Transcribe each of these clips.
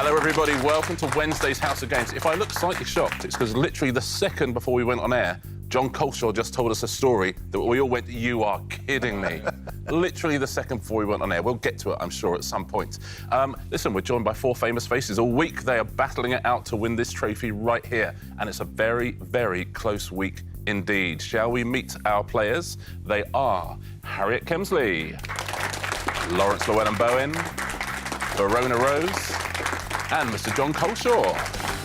Hello, everybody. Welcome to Wednesday's House of Games. If I look slightly shocked, it's because literally the second before we went on air, Jon Culshaw just told us a story that we all went, "You are kidding me." Literally the second before we went on air. We'll get to it, I'm sure, at some point. Listen, we're joined by four famous faces all week. They are battling it out to win this trophy right here. And it's a very, very close week indeed. Shall we meet our players? They are Harriet Kemsley, Laurence Llewelyn-Bowen, Verona Rose, and Mr. Jon Culshaw.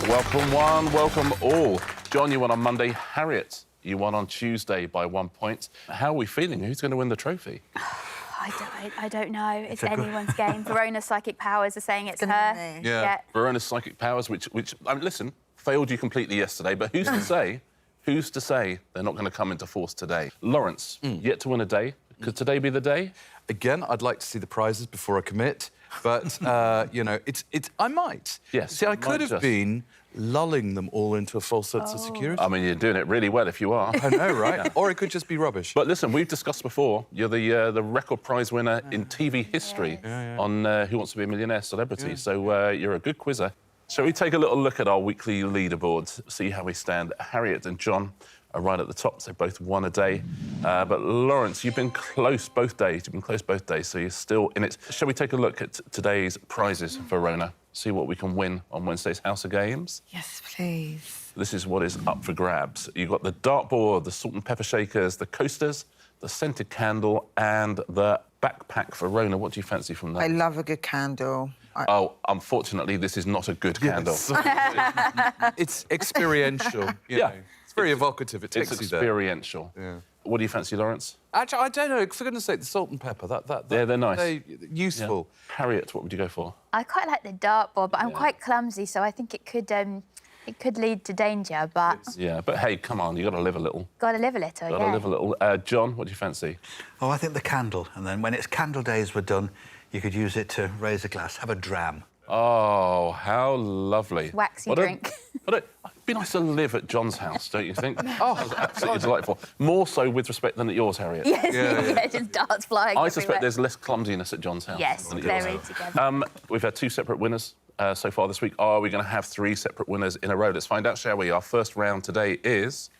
Welcome one, welcome all. Jon, you won on Monday. Harriet, you won on Tuesday by 1 point. How are we feeling? Who's going to win the trophy? I don't know. It's anyone's game. Verona's psychic powers are saying it's her. Yeah. Verona's psychic powers, which listen, failed you completely yesterday, but who's to say? Who's to say they're not going to come into force today? Laurence, yet to win a day. Could today be the day? Again, I'd like to see the prizes before I commit, but, you know, I might. Yes. See, I could have been lulling them all into a false sense of security. I mean, you're doing it really well if you are. I know, right? Yeah. Or it could just be rubbish. But listen, we've discussed before, you're the record prize winner in TV history on Who Wants to Be a Millionaire Celebrity, so you're a good quizzer. Shall we take a little look at our weekly leaderboards, see how we stand? Harriet and Jon are right at the top, so both won a day. But Laurence, you've been close both days. So you're still in it. Shall we take a look at today's prizes, Verona? See what we can win on Wednesday's House of Games? Yes, please. This is what is up for grabs. You've got the dartboard, the salt and pepper shakers, the coasters, the scented candle, and the backpack. Verona, what do you fancy from that? I love a good candle. Oh, unfortunately, this is not a good candle. It's experiential. You know. It's very evocative. It takes you there. It's experiential. Yeah. What do you fancy, Laurence? Actually, I don't know. For goodness sake, the salt and pepper. Yeah, they're nice. They're useful. Yeah. Harriet, what would you go for? I quite like the dartboard, but I'm quite clumsy, so I think it could lead to danger, but... Yeah, but hey, come on, you've got to live a little. Got to live a little, Got to live a little. Jon, what do you fancy? Oh, I think the candle. And then when its candle days were done, you could use it to raise a glass, have a dram. Oh, how lovely. Waxy drink. It'd be nice to live at Jon's house, don't you think? Oh, that's absolutely delightful. More so with respect than at yours, Harriet. Yes, yeah, just darts flying I suspect there's less clumsiness at Jon's house. Yes, very together. We've had two separate winners so far this week. Are we going to have three separate winners in a row? Let's find out, shall we? Our first round today is...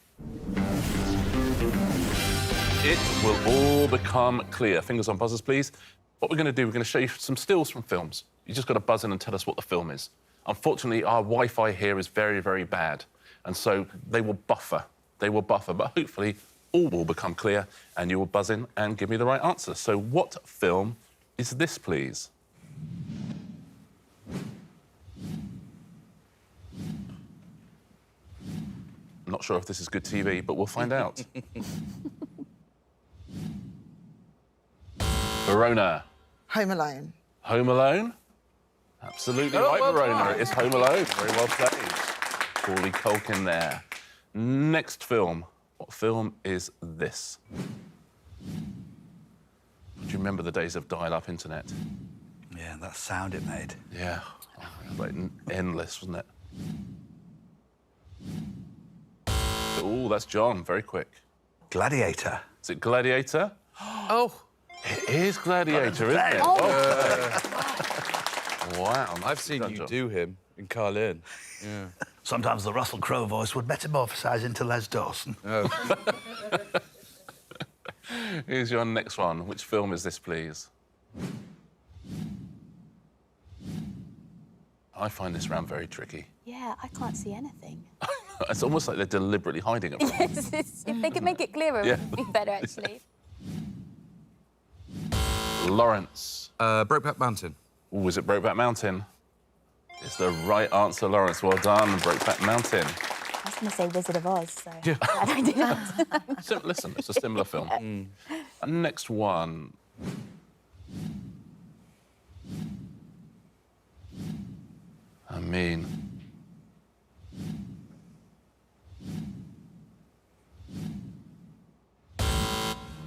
It will all become clear. Fingers on buzzers, please. What we're going to do, we're going to show you some stills from films. You just got to buzz in and tell us what the film is. Unfortunately, our Wi-Fi here is very, very bad, and so they will buffer. But hopefully all will become clear, and you will buzz in and give me the right answer. So what film is this, please? I'm not sure if this is good TV, but we'll find out. Verona. Home Alone. Home Alone? Absolutely right, Verona. It is Home Alone. Very well played. Paulie Culkin there. Next film. What film is this? Do you remember the days of dial-up internet? Yeah, that sound it made. Yeah. Oh, it was like endless, wasn't it? Oh, that's Jon. Very quick. Gladiator. Is it Gladiator? Oh. It is Gladiator, isn't it? Wow. I've seen you do him in Carlin. Yeah. Sometimes the Russell Crowe voice would metamorphose into Les Dawson. Oh. Here's your next one. Which film is this, please? I find this round very tricky. Yeah, I can't see anything. It's almost like they're deliberately hiding it from us. Yes, if they could make it clearer, it would be better, actually. Laurence. Brokeback Mountain. Oh, is it Brokeback Mountain? It's the right answer, Laurence. Well done, Brokeback Mountain. I was going to say Wizard of Oz, so I don't do that. Listen, it's a similar film. Next one. I mean...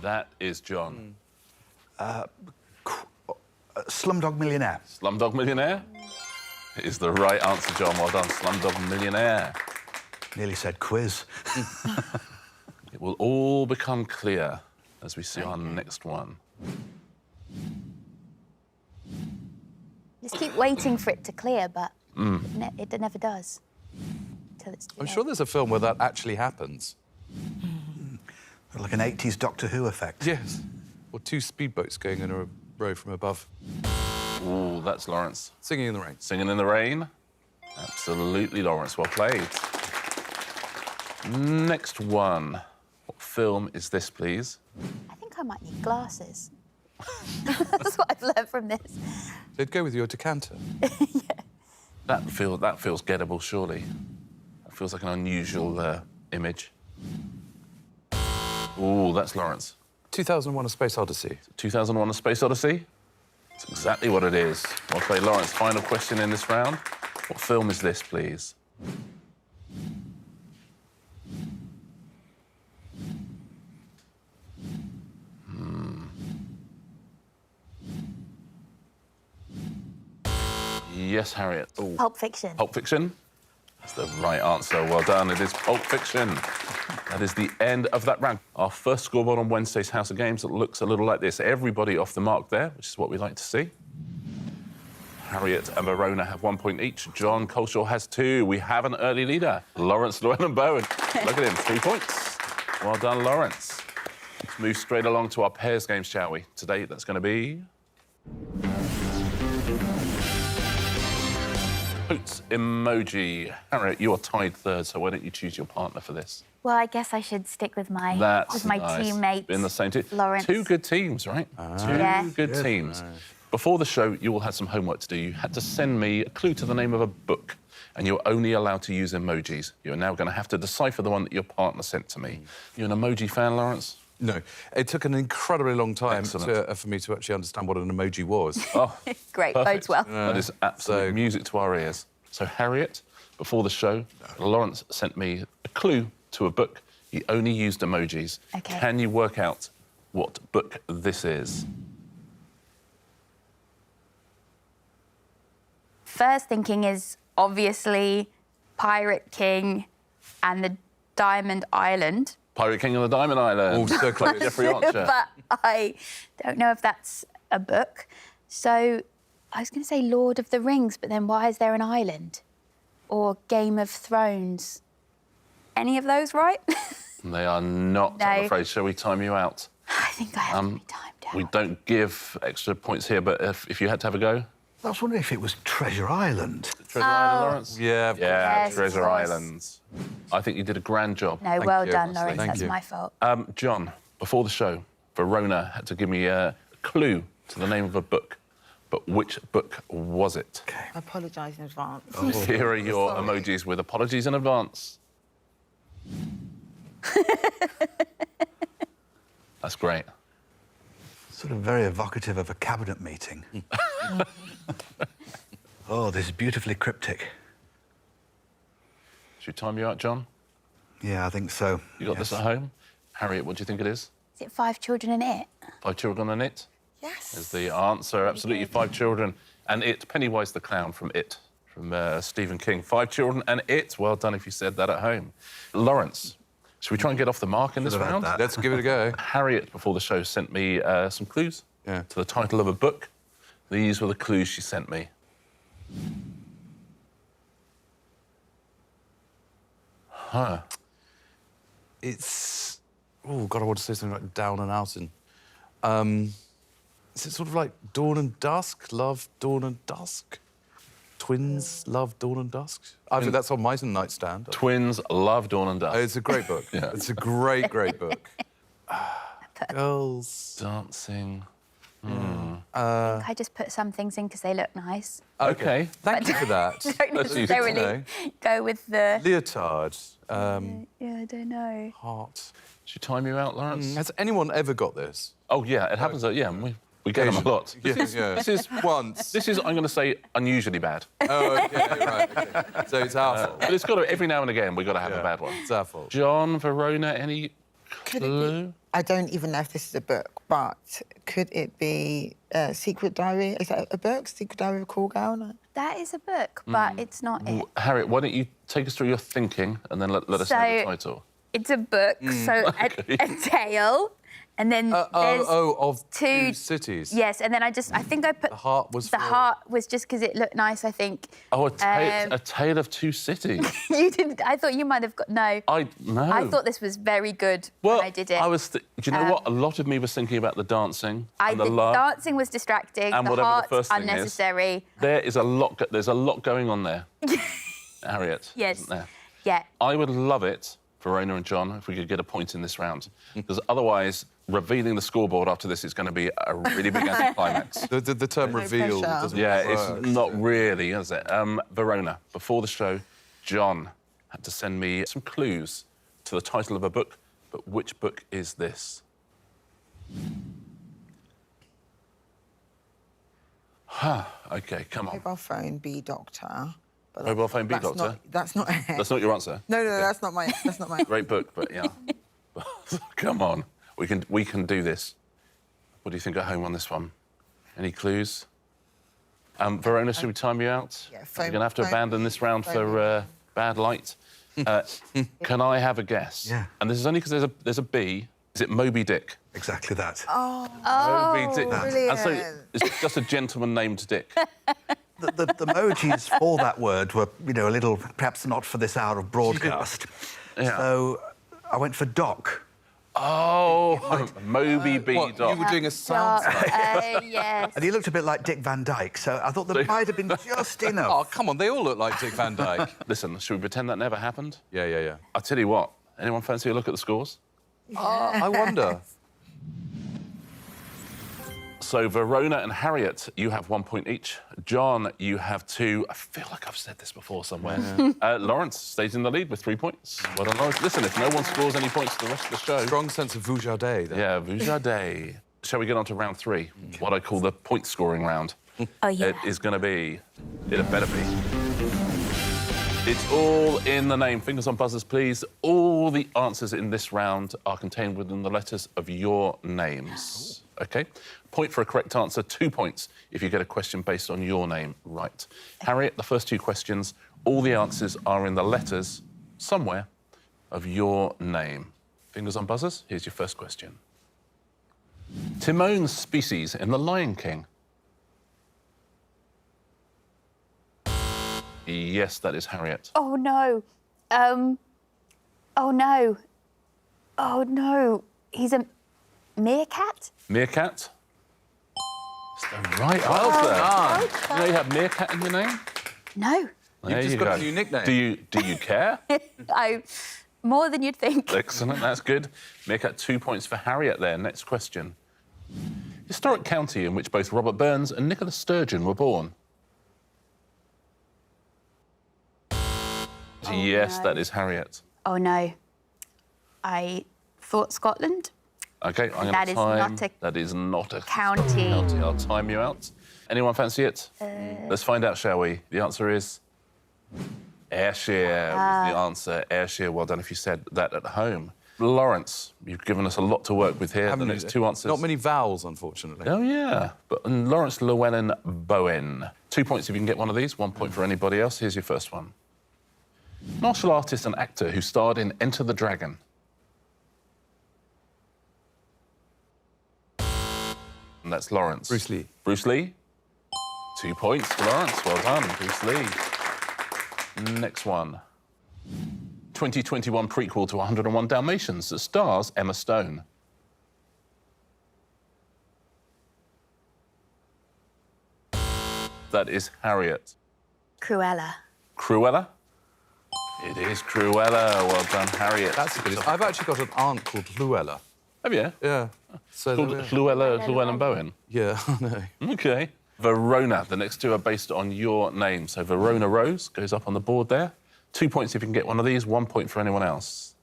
That is Jon. Slumdog Millionaire. Slumdog Millionaire? It is the right answer, Jon. Well done, Slumdog Millionaire. Nearly said quiz. It will all become clear as we see our next one. Just keep waiting for it to clear, but It never does. Till it's too I'm late. sure there's a film where that actually happens. Like an 80s Doctor Who effect. Yes. Or two speedboats going in a row from above. Ooh, that's Laurence. Singing in the Rain. Singing in the Rain. Absolutely, Laurence. Well played. Next one. What film is this, please? I think I might need glasses. That's what I've learned from this. They'd go with your decanter. That feels gettable, surely. That feels like an unusual image. Ooh, that's Laurence. 2001: A Space Odyssey. 2001: A Space Odyssey? That's exactly what it is. Well played, Laurence. Final question in this round. What film is this, please? Yes, Harriet. Ooh. Pulp Fiction. Pulp Fiction? That's the right answer. Well done. It is Pulp Fiction. That is the end of that round. Our first scoreboard on Wednesday's House of Games looks a little like this. Everybody off the mark there, which is what we like to see. Harriet and Verona have 1 point each. Jon Culshaw has 2. We have an early leader, Laurence Llewelyn-Bowen. Look at him, 3 points. Well done, Laurence. Let's move straight along to our pairs games, shall we? Today, that's going to be... Hoots emoji. Harriet, you are tied third, so why don't you choose your partner for this? Well, I guess I should stick with my That's nice. teammate. In the same team. Laurence. 2 good teams, right? Two Yeah. good teams. Before the show, you all had some homework to do. You had to send me a clue to the name of a book, and you're only allowed to use emojis. You're now going to have to decipher the one that your partner sent to me. You an emoji fan, Laurence? No. It took an incredibly long time Excellent. for me to actually understand what an emoji was. Oh, Great, perfect. bodes well. That is absolute So- music to our ears. So, Harriet, before the show, Laurence sent me a clue to a book. He only used emojis. OK. Can you work out what book this is? First thinking is obviously Pirate King and the Diamond Island. Pirate King of the Diamond Island. Oh, so close. Jeffrey Archer. But I don't know if that's a book. So I was going to say Lord of the Rings, but then why is there an island? Or Game of Thrones. Any of those right? They are not, No. I'm afraid. Shall we time you out? I think I have to be timed out. We don't give extra points here, but if you had to have a go? I was wondering if it was Treasure Island. Treasure Island, Laurence? Yeah, of course. Yeah, Yes, Treasure of course. Islands. I think you did a grand job. No, well you. done, Laurence. Thank That's you. my fault. John, before the show, Verona had to give me a clue to the name of a book. But which book was it? Okay. I apologise in advance. Here are your Sorry. emojis with apologies in advance. That's great. Sort of very evocative of a cabinet meeting. Oh, this is beautifully cryptic. Should we time you out, John? Yeah, I think so. You got this at home? Harriet, what do you think it is? Is it 5 Children in It? 5 Children and It? Yes. Is the answer. Absolutely, 5 Children and It. Pennywise the Clown from It, from Stephen King. 5 Children and It. Well done if you said that at home. Laurence, should we try and get off the mark in this Should have had round? that. Let's give it a go. Harriet, before the show, sent me some clues Yeah. to the title of a book. These were the clues she sent me. Huh. It's... Oh, God, I want to say something like Down and Out. And, is it sort of like Dawn and Dusk? Love, Dawn and Dusk? Twins, Love, Dawn and Dusk? I think that's on my nightstand. Twins love Dawn and Dusk. It's a great book. Yeah. It's a great, great book. Girls. Dancing. I just put some things in because they look nice. OK. Thank you for that. Don't That's useful to necessarily go with the... Leotard. Yeah, I don't know. Heart. Should we time you out, Laurence? Has anyone ever got this? Oh, yeah, it happens. Yeah, we get them a lot. Yeah, yeah. This is Once. This is, I'm going to say, unusually bad. Oh, okay, right. Okay. So it's our fault. But it's got to, every now and again, we've got to have Yeah, a bad one. It's our fault. John, Verona, any Could it clue? be, I don't even know if this is a book, but could it be Secret Diary? Is that a book? Secret Diary of a Call Girl? No? That is a book, but it's not it. Harriet, why don't you take us through your thinking and then let us know the So- title? It's a book, so a tale. And then there's of two two cities. Yes, and then I think I put... The heart was The for- heart was just because it looked nice, I think. Oh, a tale of two cities. You didn't... I thought you might have got... No. No. I thought this was very good Well, when I did it. do you know what? A lot of me was thinking about the dancing and the The love. dancing was distracting, And the whatever the heart first thing is. unnecessary. There's a lot going on there, Harriet. Yes. Isn't there? Yeah. I would love it, Verona and John, if we could get a point in this round, because otherwise, revealing the scoreboard after this is going to be a really big anticlimax. The term reveal pressure. doesn't Yeah, work. it's not really, is it? Verona, before the show, John had to send me some clues to the title of a book, but which book is this? OK, come on. Mobile phone, be doctor. But Mobile phone, be doctor? That's not it. That's not your answer? No, that's not my... Great book, but yeah. Come on, we can do this. What do you think at home on this one? Any clues? Verona, should we time you out? Yeah, We're going to have to abandon this round for bad light. Can I have a guess? Yeah. And this is only because there's a B. Is it Moby Dick? Exactly that. Moby Dick. brilliant. And so it's just a gentleman named Dick. The emojis for that word were, you know, a little, perhaps not for this hour of broadcast. Yeah. So I went for Doc. Oh, Moby B. What, Doc. you were doing a sound... Yes. And he looked a bit like Dick Van Dyke, so I thought there might have been just Oh, enough. come on, they all look like Dick Van Dyke. Listen, should we pretend that never happened? Yeah. I'll tell you what. Anyone fancy a look at the scores? I wonder. So, Verona and Harriet, you have 1 point each. John, you have 2. I feel like I've said this before somewhere. Laurence stays in the lead with 3 points. Well done, Laurence. Listen, if no one scores any points for the rest of the show... Strong sense of vujade. Yeah, vujade. Shall we get on to round 3? What I call the point-scoring round. Oh, yeah. It is going to be... It better be. It's all in the name. Fingers on buzzers, please. All the answers in this round are contained within the letters of your names. OK? Point for a correct answer, 2 points if you get a question based on your name right. Harriet, the first 2 questions, all the answers are in the letters, somewhere, of your name. Fingers on buzzers, here's your first question. Timon's species in The Lion King. Yes, that is Harriet. Oh, no. Oh, no. Oh, no. He's a meerkat? Meerkat? It's the right answer. You know you have meerkat in your name? No. There just you got a go. new nickname. Do you care? More than you'd think. Excellent, that's good. Meerkat, 2 points for Harriet there. Next question. Historic county in which both Robert Burns and Nicola Sturgeon were born. Yes, no. that is Harriet. Oh, no. I thought Scotland. OK, I'm going That to is time... not a That is not a county. I'll time you out. Anyone fancy it? Let's find out, shall we? The answer is... Ayrshire was the answer. Ayrshire, well done if you said that at home. Laurence, you've given us a lot to work with here. Haven't The you? next 2 answers... Not many vowels, unfortunately. Oh, yeah. But Laurence Llewelyn-Bowen. 2 points if you can get one of these, 1 point for anybody else. Here's your first one. Martial artist and actor who starred in Enter the Dragon. And that's Laurence. Bruce Lee. Bruce Lee. 2 points for Laurence. Well done, Bruce Lee. Next one. 2021 prequel to 101 Dalmatians that stars Emma Stone. That is Harriet. Cruella. Cruella? It is Cruella. Well done, Harriet. That's a good... I've actually got an aunt called Llewellyn. Have you? Yeah. So Called Llewelyn-Bowen. Yeah, I know. OK. Verona. The next 2 are based on your name. So Verona Rose goes up on the board there. 2 points if you can get one of these, 1 point for anyone else.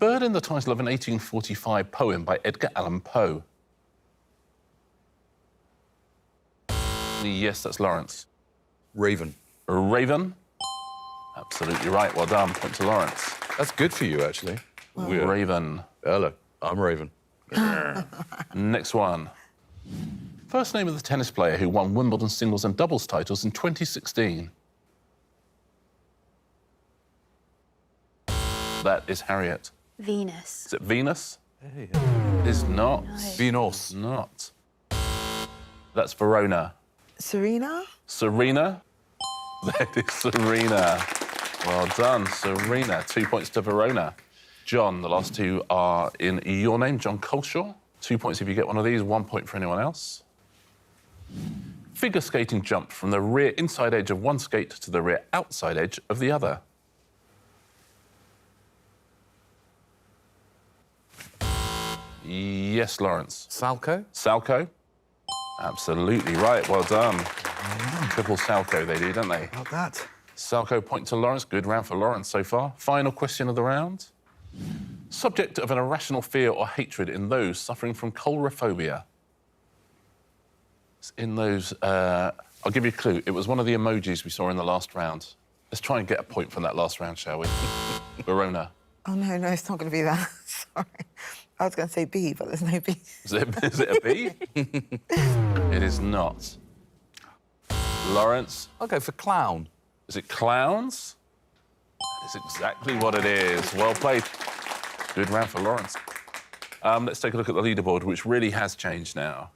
Bird in the title of an 1845 poem by Edgar Allan Poe. Yes, that's Laurence. Raven. Raven. Absolutely right. Well done. Point to Laurence. That's good for you, actually. Raven. Hello, I'm Raven. Next one. First name of the tennis player who won Wimbledon singles and doubles titles in 2016. That is Harriet. Venus. Is it Venus? Hey. It is not. Venus. Not. That's Verona. Serena? Serena? That is Serena. Well done, Serena. 2 points to Verona. John, the last two are in your name, Jon Culshaw. 2 points if you get one of these, 1 point for anyone else. Figure skating jump from the rear inside edge of one skate to the rear outside edge of the other. Yes, Laurence. Salchow? Salchow? Absolutely right, well done. Triple Salchow they do, don't they? About that. Salchow point to Laurence. Good round for Laurence so far. Final question of the round. Subject of an irrational fear or hatred in those suffering from coulrophobia. It's in those... I'll give you a clue. It was one of the emojis we saw in the last round. Let's try and get a point from that last round, shall we? Verona. Oh, no, it's not going to be that. Sorry. I was going to say B, but there's no B. Is it a B? It is not. Laurence. I'll go for clown. Is it clowns? That is exactly what it is. Well played. Good round for Laurence. Let's take a look at the leaderboard, which really has changed now.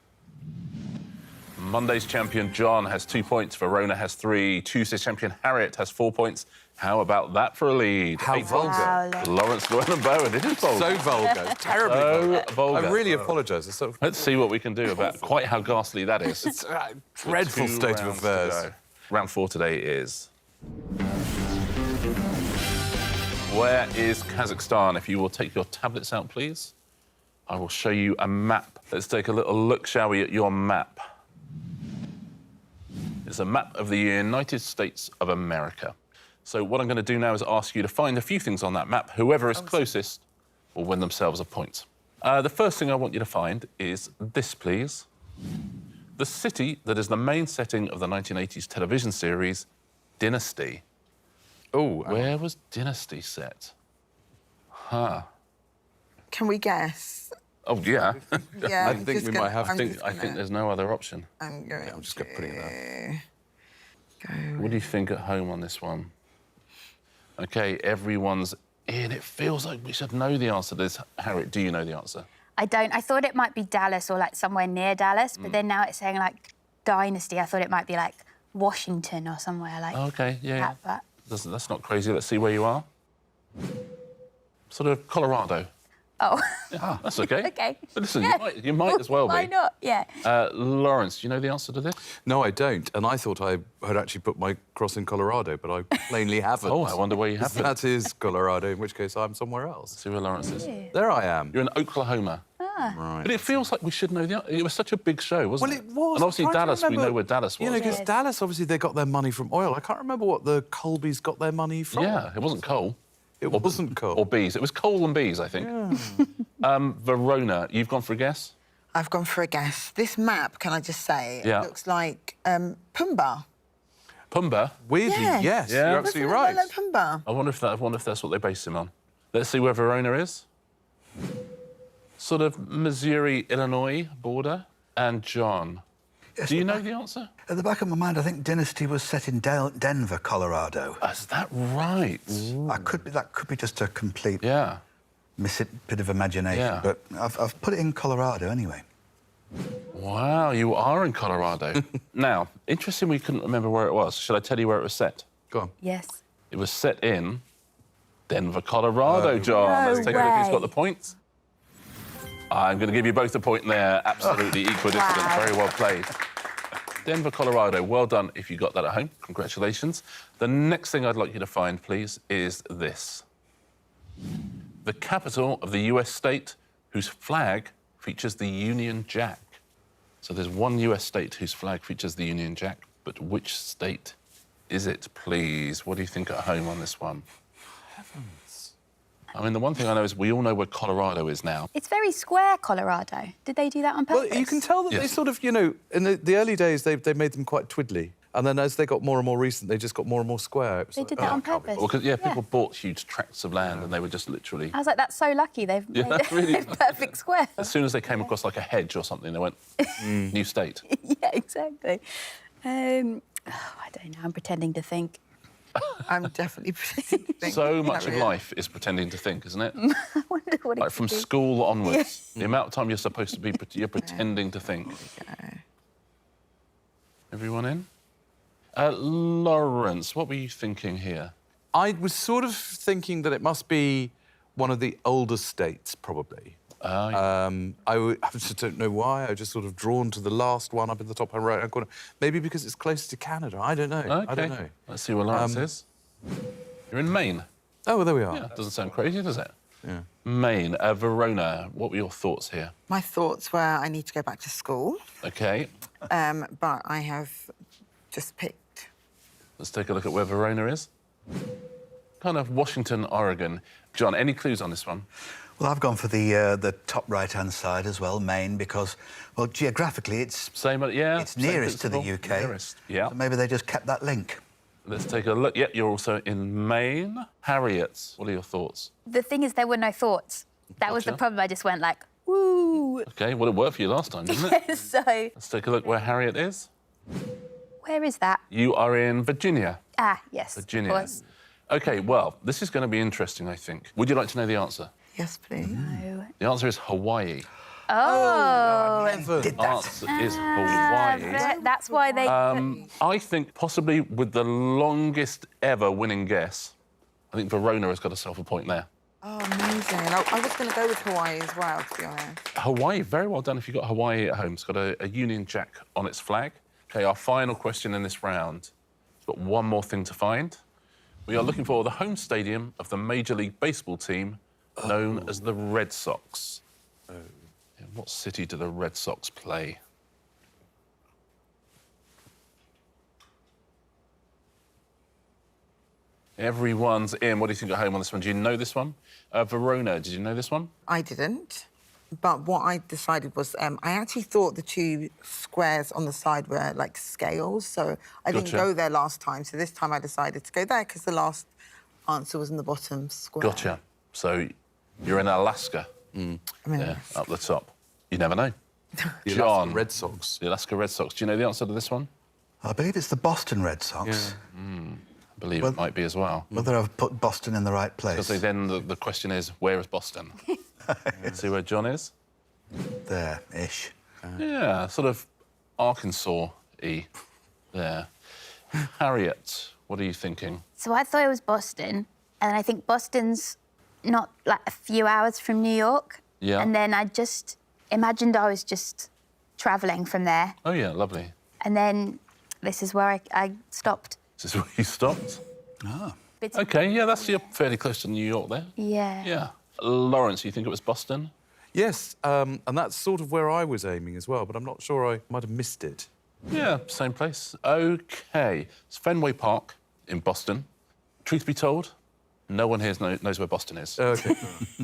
Monday's champion, John, has 2 points. Verona has 3. Tuesday's champion, Harriet, has 4 points. How about that for a lead? How 8 vulgar. points. Laurence, Llewelyn-Bowen. It is vulgar. So vulgar. Terribly So vulgar. I really apologise. It's so... Let's see what we can do about quite how ghastly that is. It's a dreadful 2 state of rounds to affairs. go. Round 4 today is... Where is Kazakhstan? If you will take your tablets out, please. I will show you a map. Let's take a little look, shall we, at your map. It's a map of the United States of America. So what I'm going to do now is ask you to find a few things on that map. Whoever is closest will win themselves a point. The first thing I want you to find is this, please. The city that is the main setting of the 1980s television series Dynasty. Oh, Where was Dynasty set? Huh. Can we guess? Oh, yeah. Yeah, I think we might have I think there's no other option. I'm going I'm just going to put it in there. What do you think at home on this one? OK, everyone's in. It feels like we should know the answer to this. Harriet, do you know the answer? I don't. I thought it might be Dallas or, like, somewhere near Dallas, but then now it's saying, like, Dynasty. I thought it might be, like, Washington or somewhere like OK, yeah. that, but... That's not crazy. Let's see where you are. Sort of Colorado. Oh. Yeah, that's OK. OK. But listen, Yeah. you might as well be. Why not? Yeah. Laurence, do you know the answer to this? No, I don't. And I thought I had actually put my cross in Colorado, but I plainly haven't. Oh, I wonder where you have it. That is Colorado, in which case I'm somewhere else. See where Laurence is. There I am. You're in Oklahoma. Right. But it feels like we should know the answer. It was such a big show, wasn't Well, it? it was. And obviously I'm trying to Dallas, we remember- know where Dallas was. You know, because Yes. Dallas, obviously, they got their money from oil. I can't remember what the Colbys got their money from. Yeah, it wasn't coal. It wasn't coal. Or bees. It was coal and bees, I think. Yeah. Verona, you've gone for a guess? I've gone for a guess. This map, can I just say, Yeah. looks like Pumbaa. Pumbaa. Weirdly, Yes. yes, Yeah. you're absolutely Doesn't right. it look like Pumbaa? I wonder if that's what they based him on. Let's see where Verona is. Sort of Missouri, Illinois border. And John, Yes, do you but know the answer? At the back of my mind, I think Dynasty was set in Denver, Colorado. Is that right? That could be just a complete Yeah. bit of imagination. Yeah. But I've put it in Colorado anyway. Wow, you are in Colorado. Now, interesting we couldn't remember where it was. Should I tell you where it was set? Go on. Yes. It was set in Denver, Colorado, John. No Let's take a look who's way. got the points. I'm going to give you both the point there. Absolutely equidistant. Wow. Very well played. Denver, Colorado. Well done if you got that at home. Congratulations. The next thing I'd like you to find, please, is this. The capital of the US state whose flag features the Union Jack. So there's one US state whose flag features the Union Jack, but which state is it, please? What do you think at home on this one? Heavens. I mean, the one thing I know is we all know where Colorado is now. It's very square, Colorado. Did they do that on purpose? Well, you can tell that they Yes. sort of, you know, in the early days, they made them quite twiddly. And then as they got more and more recent, they just got more and more square. It was They like, did that oh, on I can't be purpose. Well, because, people bought huge tracts of land and they were just literally... I was like, that's so lucky. They've Yeah, made that's really- a perfect square. As soon as they came across, like, a hedge or something, they went, new state. Yeah, exactly. I don't know. I'm pretending to think. I'm definitely pretending to think. So much of Harriet. life is pretending to think, isn't it? I wonder what it Like from could be. school onwards, the amount of time you're supposed to be, you're pretending to think. Okay. Everyone in? Laurence, what were you thinking here? I was sort of thinking that it must be one of the older states, probably. Yeah. I just don't know why. I just sort of drawn to the last one up in the top right-hand corner. Maybe because it's closer to Canada. I don't know. Okay. I don't know. Let's see where Laurence is. You're in Maine. Oh, well, there we are. Yeah, doesn't sound crazy, does it? Yeah. Maine, Verona. What were your thoughts here? My thoughts were I need to go back to school, Okay, but I have just picked. let's take a look at where Verona is. Kind of Washington, Oregon. John, any clues on this one? Well, I've gone for the top right-hand side as well, Maine, because, well, geographically it's Same, yeah. it's same nearest to the principle. UK. Nearest, yeah. So maybe they just kept that link. Let's take a look. Yep, you're also in Maine. Harriet, what are your thoughts? The thing is, there were no thoughts. That was the Gotcha. problem. I just went like, woo. Okay, well, it worked for you last time, didn't it? So, Let's take a look where Harriet is. where is that? You are in Virginia. Ah, yes, Virginia. of course. Okay, well, this is going to be interesting, I think. Would you like to know the answer? Yes, please. No. The answer is Hawaii. Oh, Did that. Answer is Hawaii. that's why they. I think possibly with the longest ever winning guess, I think Verona has got herself a point there. Oh, amazing. I was going to go with Hawaii as well, to be honest. Hawaii, very well done if you've got Hawaii at home. It's got a Union Jack on its flag. Okay, our final question in this round. It's got one more thing to find. We are looking for the home stadium of the Major League Baseball team known as the Red Sox. In what city do the Red Sox play? Everyone's in. What do you think at home on this one? Do you know this one? Verona, did you know this one? I didn't. But what I decided was I actually thought the two squares on the side were like scales, so I didn't Gotcha. go there last time. So this time I decided to go there because the last answer was in the bottom square. Gotcha. So you're in Alaska. I mean, Yeah, up the top. You never know. The John. Alaska Red Sox. The Alaska Red Sox. Do you know the answer to this one? I believe it's the Boston Red Sox. I believe it might be as well. Whether I've put Boston in the right place. Because then the question is, where is Boston? Let's see where John is. There-ish. Yeah, sort of Arkansas-y there. Harriet, what are you thinking? So I thought it was Boston, and I think Boston's not like a few hours from New York. Yeah. And then I just imagined I was just travelling from there, Oh, yeah, lovely. and then this is where I stopped. Is this where you stopped? Bits- OK, yeah, you're fairly close to New York there. Yeah. Yeah. Laurence, you think it was Boston? Yes, and that's sort of where I was aiming as well, but I'm not sure I might have missed it. Yeah, same place. OK. It's Fenway Park in Boston. Truth be told, no one here knows where Boston is. OK.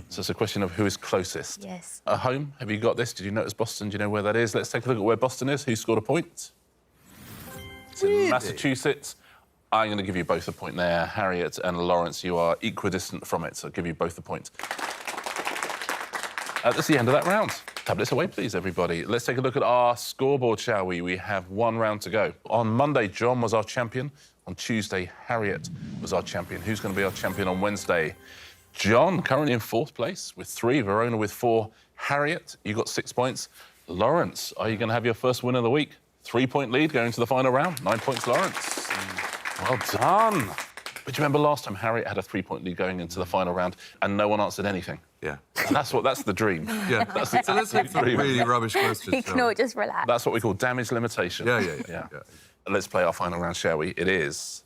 So it's a question of who is closest. Yes. At home, have you got this? Did you notice Boston? Do you know where that is? Let's take a look at where Boston is. Who scored a point? It's in Massachusetts. I'm going to give you both a point there. Harriet and Laurence, you are equidistant from it, so I'll give you both a point. That's the end of that round. Tablets away, please, everybody. Let's take a look at our scoreboard, shall we? We have one round to go. On Monday, John was our champion. On Tuesday, Harriet was our champion. Who's going to be our champion on Wednesday? John, currently in 4th place with 3. Verona with 4. Harriet, you got 6 points. Laurence, are you going to have your first win of the week? 3-point lead going to the final round. 9 points, Laurence. Well done. But you remember last time Harriet had a 3-point lead going into the final round and no one answered anything? Yeah. And that's the dream. Yeah. That's the So let's take some dream. really rubbish questions. You can all just relax. That's what we call damage limitation. Yeah. Let's play our final round, shall we? It is...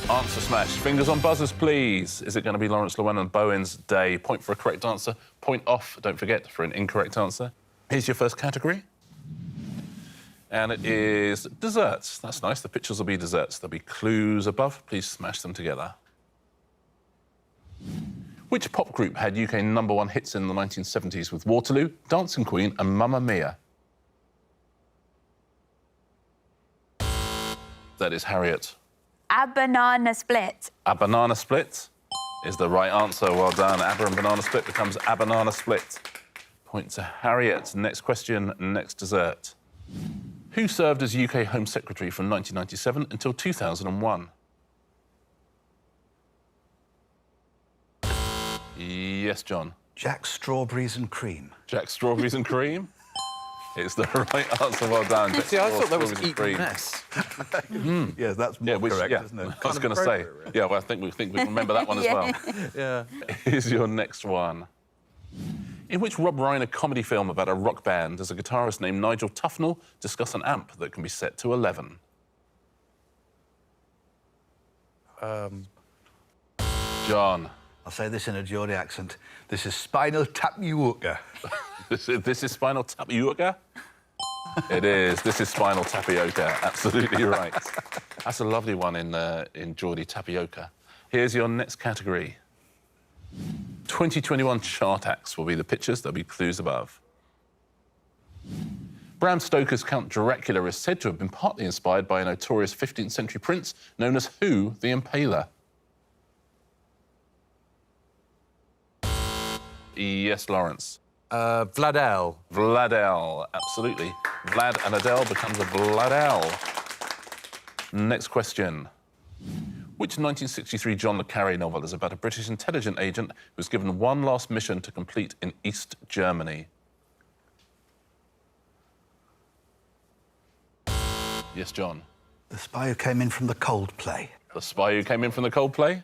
Answer smash. Fingers on buzzers, please. Is it going to be Laurence Llewelyn-Bowen's day? Point for a correct answer. Point off, don't forget, for an incorrect answer. Here's your first category. And it is desserts. That's nice. The pictures will be desserts. There'll be clues above. Please smash them together. Which pop group had UK #1 hits in the 1970s with Waterloo, Dancing Queen and Mamma Mia? That is Harriet. A banana split. A banana split is the right answer. Well done. ABBA and banana split becomes a banana split. Point to Harriet. Next question, next dessert. Who served as UK Home Secretary from 1997 until 2001? Yes, John. Jack Strawberries and Cream. Jack Strawberries and Cream? It's the right answer. Well done. Jack See, I thought that was Strawberries and Eton Cream. Mess. Yeah, that's more correct, isn't it? I was going to say. Yeah, well, I think we remember that one as well. Yeah. Here's your next one. In which Rob Reiner comedy film about a rock band does a guitarist named Nigel Tufnell discuss an amp that can be set to 11? John. I'll say this in a Geordie accent. This is Spinal Tapioca. This is Spinal Tapioca? It is. This is Spinal Tapioca. Absolutely right. That's a lovely one in Geordie Tapioca. Here's your next category. 2021 chart acts will be the pictures. There'll be clues above. Bram Stoker's Count Dracula is said to have been partly inspired by a notorious 15th century prince known as who the Impaler? Yes, Laurence. Vladel. Vladel, absolutely. Vlad and Adele becomes a Vladel. Next question. Which 1963 John le Carré novel is about a British intelligence agent who was given one last mission to complete in East Germany? Yes, John. The Spy Who Came In From the Coldplay. The Spy Who Came In From the Coldplay?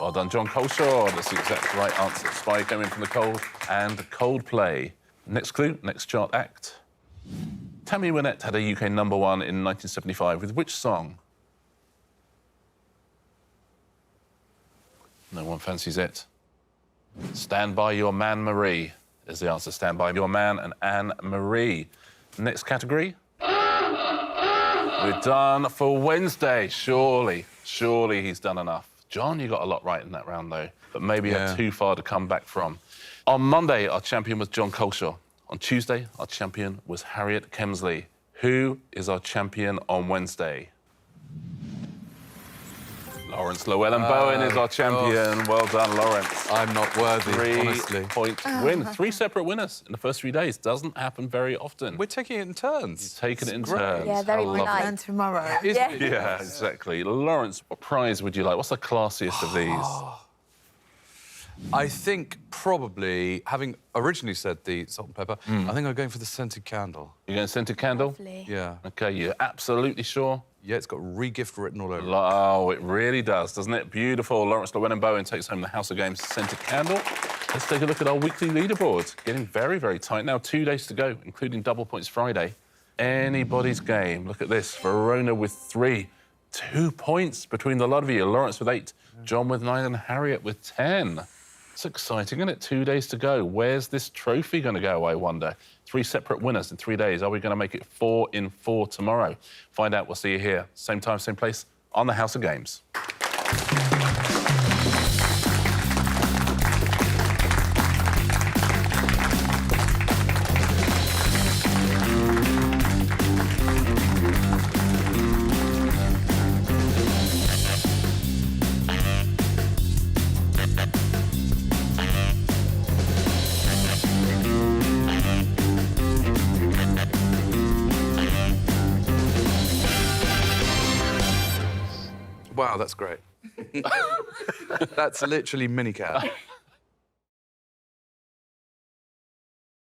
Well done, Jon Culshaw. That's the exact right answer. Spy Who Came In From the Cold and Coldplay. Next clue, next chart act. Tammy Wynette had a UK #1 in 1975 with which song? No one fancies it. Stand By Your Man Marie is the answer. Stand By Your Man and Anne Marie. Next category. We're done for Wednesday. Surely he's done enough. John, you got a lot right in that round, though, but maybe had too far to come back from. On Monday, our champion was Jon Culshaw. On Tuesday, our champion was Harriet Kemsley. Who is our champion on Wednesday? Laurence Llewelyn-Bowen is our champion. Well done, Laurence. I'm not worthy, honestly. 3-point win. 3 separate winners in the first 3 days. Doesn't happen very often. We're taking it in turns. Taking it in turns. Yeah, very How lovely. polite. And tomorrow. Yeah, exactly. Laurence, what prize would you like? What's the classiest of these? I think probably, having originally said the salt and pepper, I think I'm going for the scented candle. You're going scented candle? Lovely. Yeah. OK, you're absolutely sure? Yeah, it's got re-gift written all over it. Oh, it really does, doesn't it? Beautiful. Laurence Llewelyn-Bowen takes home the House of Games scented candle. Let's take a look at our weekly leaderboard. Getting very, very tight now. 2 days to go, including double points Friday. Anybody's game. Look at this. Verona with 3. 2 points between the lot of you. Laurence with 8, John with 9 and Harriet with 10. It's exciting, isn't it? 2 days to go. Where's this trophy going to go, I wonder? 3 separate winners in 3 days. Are we going to make it 4 in 4 tomorrow? Find out. We'll see you here. Same time, same place on the House of Games. Wow, that's great. That's literally mini cat.